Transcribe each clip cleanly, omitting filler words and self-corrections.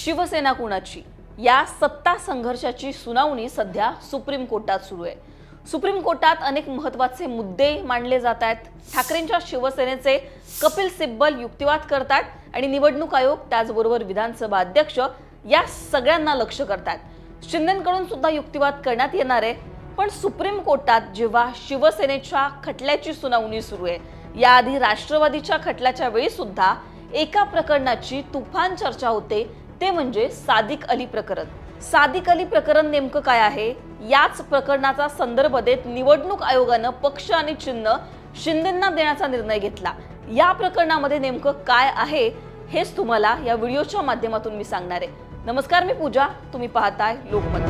शिवसेना कुणाची या सत्ता संघर्षाची सुनावणी सध्या सुप्रीम कोर्टात सुरू आहे। सुप्रीम कोर्टात अनेक महत्त्वाचे मुद्दे मांडले जात आहेत। ठाकरेंच्या शिवसेनेचे कपिल सिब्बल युक्तिवाद करतात आणि निवडणूक आयोग त्याचबरोबर विधानसभा अध्यक्ष या सगळ्यांना लक्ष करतात। शिंदेंकडून सुद्धा युक्तिवाद करण्यात येणार आहे। पण सुप्रीम कोर्टात जेव्हा शिवसेनेच्या खटल्याची सुनावणी सुरू आहे, याआधी राष्ट्रवादीच्या खटल्याच्या वेळी सुद्धा एका प्रकरणाची तुफान चर्चा होते, ते म्हणजे सादिक अली प्रकरण। सादिक अली प्रकरण नेमकं काय आहे, याच प्रकरणाचा संदर्भ देत निवडणूक आयोगानं पक्ष आणि चिन्ह शिंदेंना देण्याचा निर्णय घेतला। या प्रकरणामध्ये नेमकं काय आहे हेच तुम्हाला या व्हिडिओच्या माध्यमातून मी सांगणार आहे। नमस्कार, मी पूजा, तुम्ही पाहताय लोकमत।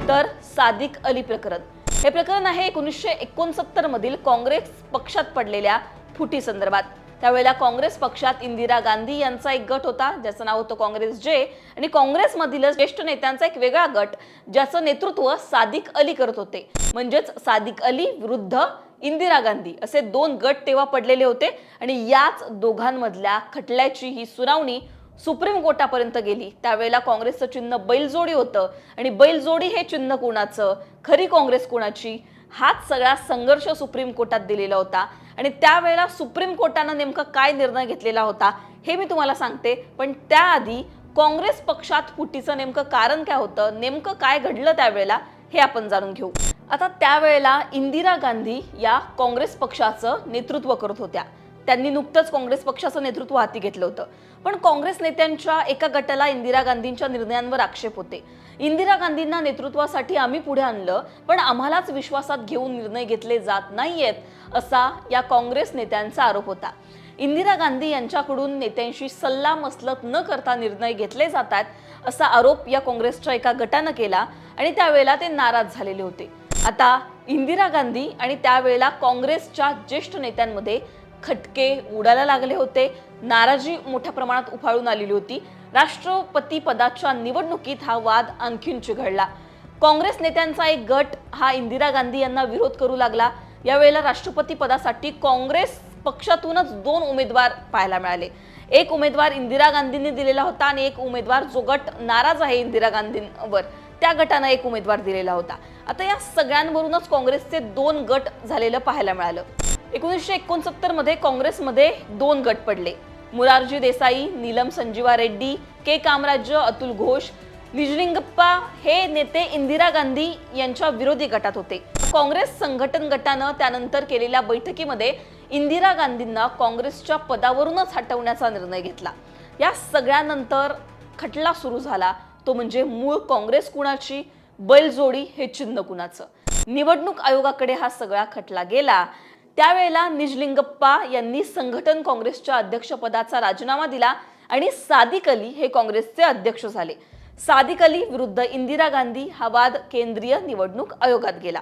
तर सादिक अली प्रकरण हे प्रकरण आहे 1969 मधील काँग्रेस पक्षात पडलेल्या फुटी संदर्भात। त्यावेळेला काँग्रेस पक्षात इंदिरा गांधी यांचा एक गट होता, ज्याचं नाव होतं काँग्रेस जे, आणि काँग्रेसमधीलच ज्येष्ठ नेत्यांचा एक वेगळा गट, ज्याचं नेतृत्व सादिक अली करत होते। म्हणजेच सादिक अली विरुद्ध इंदिरा गांधी असे दोन गट तेव्हा पडलेले होते आणि याच दोघांमधल्या खटल्याची ही सुनावणी सुप्रीम कोर्टापर्यंत गेली। त्यावेळेला काँग्रेसचं चिन्ह बैलजोडी होतं आणि बैलजोडी हे चिन्ह कोणाचं, खरी काँग्रेस कोणाची, हाच सगळा संघर्ष सुप्रीम कोर्टात दिलेला होता। आणि त्यावेळेला सुप्रीम कोर्टानं नेमका काय निर्णय घेतलेला होता हे मी तुम्हाला सांगते। पण त्याआधी काँग्रेस पक्षात फुटीचं नेमकं कारण काय होतं, नेमकं काय घडलं त्यावेळेला, हे आपण जाणून घेऊ। आता त्यावेळेला इंदिरा गांधी या काँग्रेस पक्षाचं नेतृत्व करत होत्या। त्यांनी नुकतंच काँग्रेस पक्षाचं नेतृत्व हाती घेतलं होतं। पण काँग्रेस नेत्यांच्या एका गटाला इंदिरा गांधींच्या निर्णयांवर आक्षेप होते। इंदिरा गांधींना नेतृत्वासाठी आम्ही पुढे आणलं, पण आम्हालाच विश्वासात घेऊन निर्णय घेतले जात नाहीयेत, असा या काँग्रेस नेत्यांचा आरोप होता। इंदिरा गांधी यांच्याकडून नेत्यांशी सल्लामसलत न करता निर्णय घेतले जातात, असा आरोप या काँग्रेसच्या एका गटानं केला आणि त्यावेळेला ते नाराज झालेले होते। आता इंदिरा गांधी आणि त्यावेळेला काँग्रेसच्या ज्येष्ठ नेत्यांमध्ये खटके उडायला लागले होते। नाराजी मोठ्या प्रमाणात उफाळून आलेली होती। राष्ट्रपती पदाच्या निवडणुकीत हा वाद आणखीन चिघळला। काँग्रेस नेत्यांचा एक गट हा इंदिरा गांधी यांना विरोध करू लागला। यावेळेला राष्ट्रपती पदासाठी काँग्रेस पक्षातूनच दोन उमेदवार पाहायला मिळाले। एक उमेदवार इंदिरा गांधींनी दिलेला होता आणि एक उमेदवार, जो गट नाराज आहे इंदिरा गांधींवर, त्या गटानं एक उमेदवार दिलेला होता। आता या सगळ्यांवरूनच काँग्रेसचे दोन गट झालेलं पाहायला मिळालं। 1969 मध्ये काँग्रेसमध्ये दोन गट पडले। मोरारजी देसाई, नीलम संजीवा रेड्डी, के कामराज, अतुल घोष, निजलिंगप्पा हे नेते इंदिरा गांधी यांच्या विरोधी गटात होते। काँग्रेस संघटन गटानं त्यानंतर केलेल्या बैठकीमध्ये इंदिरा गांधींना काँग्रेसच्या पदावरूनच हटवण्याचा निर्णय घेतला। या सगळ्यानंतर खटला सुरू झाला, तो म्हणजे मूळ काँग्रेस कुणाची, बैलजोडी हे चिन्ह कुणाचं। निवडणूक आयोगाकडे हा सगळा खटला गेला। त्यावेळेला निजलिंगप्पा यांनी संघटन काँग्रेसच्या अध्यक्षपदाचा राजीनामा दिला आणि सादिक अली हे काँग्रेसचे अध्यक्ष झाले। सादिक अली विरुद्ध इंदिरा गांधी हा वाद केंद्रीय निवडणूक आयोगात गेला।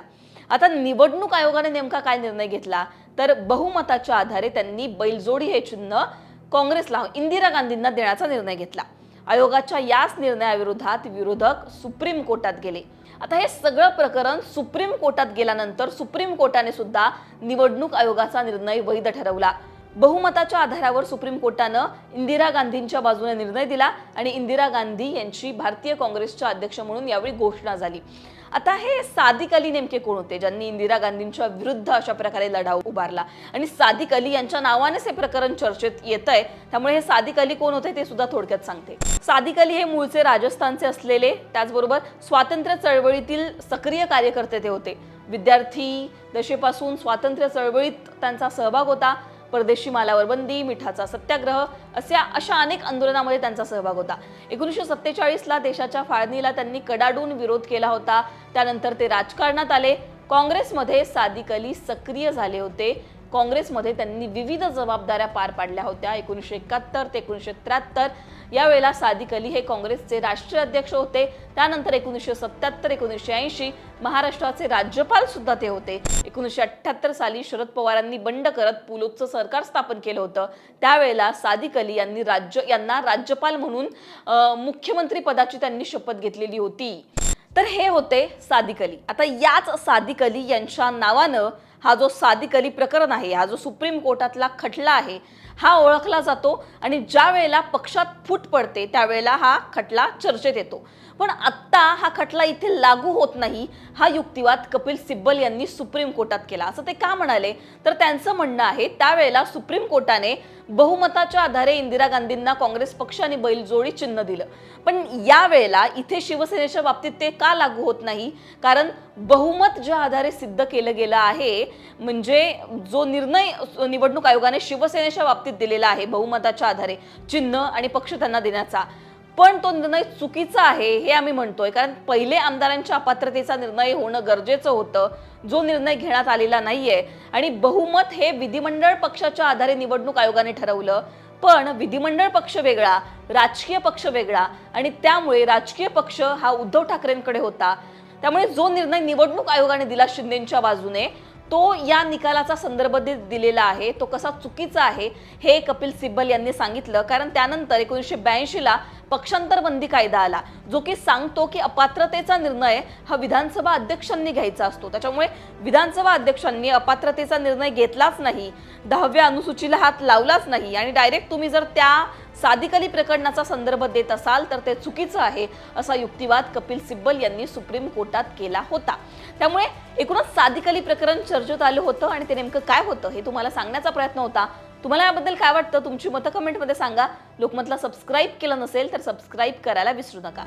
आता निवडणूक आयोगाने नेमका काय निर्णय घेतला, तर बहुमताच्या आधारे त्यांनी बैलजोडी हे चिन्ह काँग्रेसला, इंदिरा गांधींना देण्याचा निर्णय घेतला। आयोगाच्या याच निर्णयाविरोधात विरोधक सुप्रीम कोर्टात गेले। आता हे सगळं प्रकरण सुप्रीम कोर्टात गेल्यानंतर सुप्रीम कोर्टाने सुद्धा निवडणूक आयोगाचा निर्णय वैध ठरवला। बहुमताच्या आधारावर सुप्रीम कोर्टानं इंदिरा गांधींच्या बाजूने निर्णय दिला आणि इंदिरा गांधी यांची भारतीय काँग्रेसच्या अध्यक्ष म्हणून यावेळी घोषणा झाली। आता हे सादिक अली नेमके कोण होते, ज्यांनी इंदिरा गांधींच्या विरुद्ध अशा प्रकारे लढा उभारला आणि सादिक अली यांच्या नावानेच हे प्रकरण चर्चेत येतंय। त्यामुळे हे सादिक अली कोण होते ते सुद्धा थोडक्यात सांगते। सादिक अली हे मूळचे राजस्थानचे असलेले, त्याचबरोबर स्वातंत्र्य चळवळीतील सक्रिय कार्यकर्ते ते होते। विद्यार्थी दशेपासून स्वातंत्र्य चळवळीत त्यांचा सहभाग होता। परदेशी मालावर बंदी, मिठाचा सत्याग्रह अशा अनेक आंदोलनामध्ये त्यांचा सहभाग होता। 1947 ला देशाच्या फाळणीला त्यांनी कडाडून विरोध केला होता। त्यानंतर ते राजकारणात आले। काँग्रेसमध्ये सादिक अली सक्रिय झाले होते। काँग्रेसमध्ये त्यांनी विविध जबाबदाऱ्या पार पाडल्या होत्या। 1971 ते 1973 यावेळेला सादिक अली हे काँग्रेसचे राष्ट्रीय अध्यक्ष होते। त्यानंतर 1977 1980 महाराष्ट्राचे राज्यपाल सुद्धा ते होते। 1978 साली शरद पवारांनी बंड करत पुलोतचं सरकार स्थापन केलं होतं। त्यावेळेला सादिक अली यांना राज्यपाल म्हणून मुख्यमंत्री पदाची त्यांनी शपथ घेतलेली होती। तर हे होते सादिक अली। आता याच सादिक अली यांच्या नावानं हा जो सादिक अली प्रकरण आहे, हा जो सुप्रीम कोर्टातला खटला आहे, हा ओळखला जातो आणि ज्या वेळेला पक्षात फूट पडते त्यावेळेला हा खटला चर्चेत येतो. पण आत्ता हा खटला इथे लागू होत नाही, हा युक्तिवाद कपिल सिब्बल यांनी सुप्रीम कोर्टात केला. असं ते का म्हणाले, तर त्यांचं म्हणणं आहे त्यावेळेला सुप्रीम कोर्टाने बहुमताच्या आधारे इंदिरा गांधींना काँग्रेस पक्ष आणि बैलजोडी चिन्ह दिलं. पण यावेळेला इथे शिवसेनेच्या बाबतीत ते का लागू होत नाही, कारण बहुमत ज्या आधारे सिद्ध केलं गेलं आहे, म्हणजे जो निर्णय निवडणूक आयोगाने शिवसेनेच्या बाबतीत दिलेला आहे बहुमताच्या आधारे चिन्ह आणि पक्ष त्यांना देण्याचा, पण तो निर्णय चुकीचा आहे हे आम्ही म्हणतोय. कारण पहिले आमदारांच्या अपात्रतेचा निर्णय होणं गरजेचं होतं, जो निर्णय घेण्यात आलेला नाहीये. आणि बहुमत हे विधिमंडळ पक्षाच्या आधारे निवडणूक आयोगाने ठरवलं, पण विधिमंडळ पक्ष वेगळा, राजकीय पक्ष वेगळा, आणि त्यामुळे राजकीय पक्ष हा उद्धव ठाकरेंकडे होता. त्यामुळे जो निर्णय निवडणूक आयोगाने दिला शिंदेंच्या बाजूने, तो या निकालाचा संदर्भ दिलेला आहे, तो कसा चुकीचा आहे हे कपिल सिब्बल यांनी सांगितलं. कारण त्यानंतर 1982ला पक्षांतर बंदी कायदा आला, जो की सांगतो की अपात्रतेचा निर्णय हा विधानसभा अध्यक्षांनी घ्यायचा असतो. त्याच्यामुळे विधानसभा अध्यक्षांनी अपात्रतेचा निर्णय घेतलाच नाही, 10व्या अनुसूचीला हात लावलाच नाही, आणि डायरेक्ट तुम्ही जर त्या सादिक अली प्रकरणाचा संदर्भ देत असाल तर ते चुकीचं आहे, असा युक्तिवाद कपिल सिब्बल यांनी सुप्रीम कोर्टात केला होता. त्यामुळे एकूणच सादिक अली प्रकरण चर्चेत आलं होतं आणि ते नेमकं काय होतं हे तुम्हाला सांगण्याचा प्रयत्न होता. तुम्हाला याबद्दल काय वाटतं, तुमची मतं कमेंटमध्ये सांगा. लोकमतला सबस्क्राईब केलं नसेल तर सबस्क्राईब करायला विसरू नका.